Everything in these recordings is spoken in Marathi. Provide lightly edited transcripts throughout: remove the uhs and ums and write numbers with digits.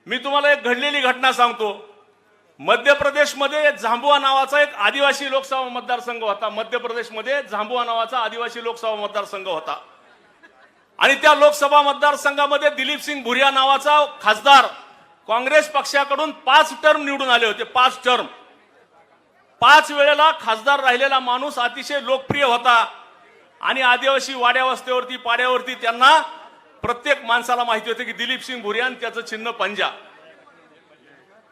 मी तुम्हाला एक घडलेली घटना सांगतो। मध्य प्रदेशमध्ये झांबुआ नावाचा एक आदिवासी लोकसभा मतदारसंघ होता। मध्य प्रदेशमध्ये झांबुआ नावाचा आदिवासी लोकसभा मतदारसंघ होता आणि त्या लोकसभा मतदारसंघामध्ये दिलीप सिंग भुरिया नावाचा खासदार काँग्रेस पक्षाकडून 5 टर्म निवडून आले होते। 5 टर्म, 5 वेळेला खासदार राहिलेला माणूस अतिशय लोकप्रिय होता आणि आदिवासी वाड्या वस्त्यावरती पाड्यावरती त्यांना प्रत्येक माणसाला माहिती होते की दिलीप सिंग भुरिया आणि त्याचं चिन्ह पंजा।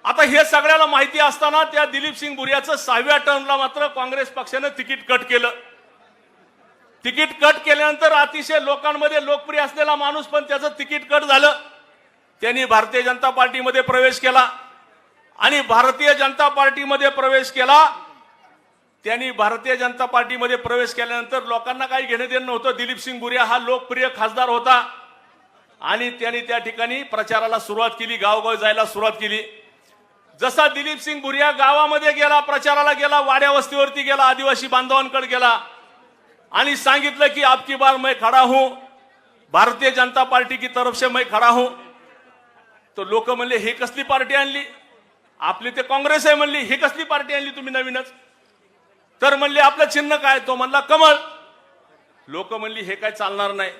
आता हे सगळ्याला माहिती असताना त्या दिलीप सिंग भुरियाचं 6व्या टर्मला मात्र काँग्रेस पक्षाने तिकीट कट केलं। तिकीट कट केल्यानंतर अतिशय लोकांमध्ये लोकप्रिय असलेला माणूस पण त्याचं तिकीट कट झालं। त्यांनी भारतीय जनता पार्टीमध्ये प्रवेश केला आणि भारतीय जनता पार्टीमध्ये प्रवेश केला। त्यांनी भारतीय जनता पार्टीमध्ये प्रवेश केल्यानंतर लोकांना काही घेणं देणं नव्हतं। दिलीप सिंग भुरिया हा लोकप्रिय खासदार होता आणि त्यांनी त्या ठिकाणी प्रचाराला सुरुवात केली, गावगाव जायला सुरुवात केली। जसा दिलीप सिंग भुरिया गावामध्ये गेला, प्रचाराला गेला, वाड्या वस्तीवरती गेला, आदिवासी बांधवांकडे गेला आणि सांगितलं की अब की बार मैं खड़ा हूं, भारतीय जनता पार्टी की तरफ से मैं खड़ा हूं। तो लोक म्हणले हे कसली पार्टी आणली, आपली ते काँग्रेस आहे म्हणली, हे कसली पार्टी आणली तुम्ही नवीनच। तर म्हणले आपलं चिन्ह काय, तो म्हणला कमळ। लोक म्हणली हे काय चालणार नाही।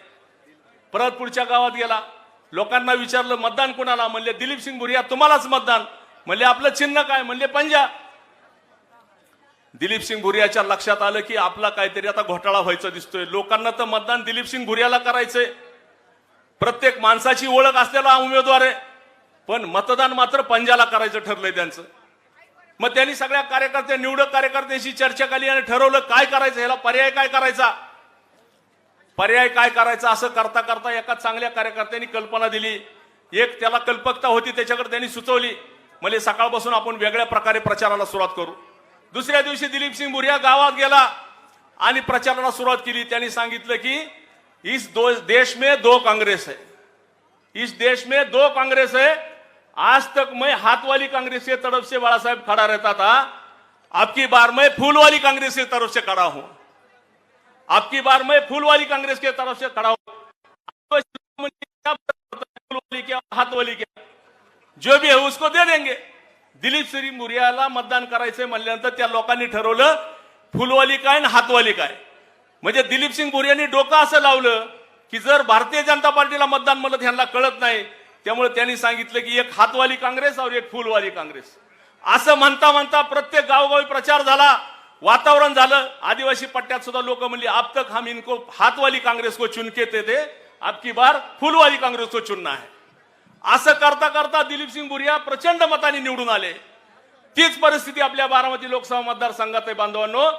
परत पुढच्या गावात गेला, लोकांना विचारलं मतदान कोणाला, म्हणले दिलीप सिंग भुरिया तुम्हालाच मतदान। म्हणले आपलं चिन्ह काय, म्हणले पंजा। दिलीप सिंग भुरियाच्या लक्षात आलं की आपला काहीतरी आता घोटाळा व्हायचा दिसतोय। लोकांना तर मतदान दिलीप सिंग भुरियाला करायचंय, प्रत्येक माणसाची ओळख असलेला उमेदवार आहे, पण मतदान मात्र पंजाला करायचं ठरलंय त्यांचं। मग त्यांनी सगळ्या कार्यकर्त्या निवडक कार्यकर्त्यांशी चर्चा केली आणि ठरवलं काय करायचं, ह्याला पर्याय काय करायचा। पर्याय काय करायचा असं करता करता एका चांगल्या कार्यकर्त्यांनी कल्पना दिली। एक त्याला कल्पकता होती, त्याच्याकडे त्यांनी सुचवली, म्हणजे सकाळपासून आपण वेगळ्या प्रकारे प्रचाराला सुरुवात करू। दुसऱ्या दिवशी दिलीप सिंग भुरिया गावात गेला आणि प्रचाराला सुरुवात केली। त्यांनी सांगितलं की इस देश में 2 कांग्रेस है, इस देश में 2 कांग्रेस है। आज तक मैं हाथ वाली कांग्रेस की तरफ से बाला साहब खड़ा रहता था, अब की बार मैं फूल वाली कांग्रेस की तरफ से खड़ा हूं। अब की बार मैं फूल वाली कांग्रेस की तरफ से खड़ा हूं। फूल वाली क्या हाथ वाली क्या, जो भी है उसको दे देंगे। दिलीप सिंग भुरियाला मतदान करायचंय म्हणल्यानंतर त्या लोकांनी ठरवलं फुलवाली काय आणि हातवाली काय। म्हणजे दिलीप सिंग भुरियांनी डोकं असं लावलं की जर भारतीय जनता पार्टीला मतदान म्हणत ह्यांना कळत नाही, त्यामुळे त्यांनी सांगितलं की एक हातवाली काँग्रेस और एक फुलवाली काँग्रेस। असं म्हणता म्हणता प्रत्येक गावगावी प्रचार झाला, वातावरण झालं। आदिवासी पट्ट्यात सुद्धा लोक म्हणली अब तक हम इनको हातवाली कांग्रेस को चुन के थे, अब की बार फुलवाली कांग्रेस को चुनना है। असं करता करता दिलीप सिंग भुरिया प्रचंड मतांनी निवडून आले। तीच परिस्थिती आपल्या बारामती लोकसभा मतदारसंघात आहे बांधवांनो।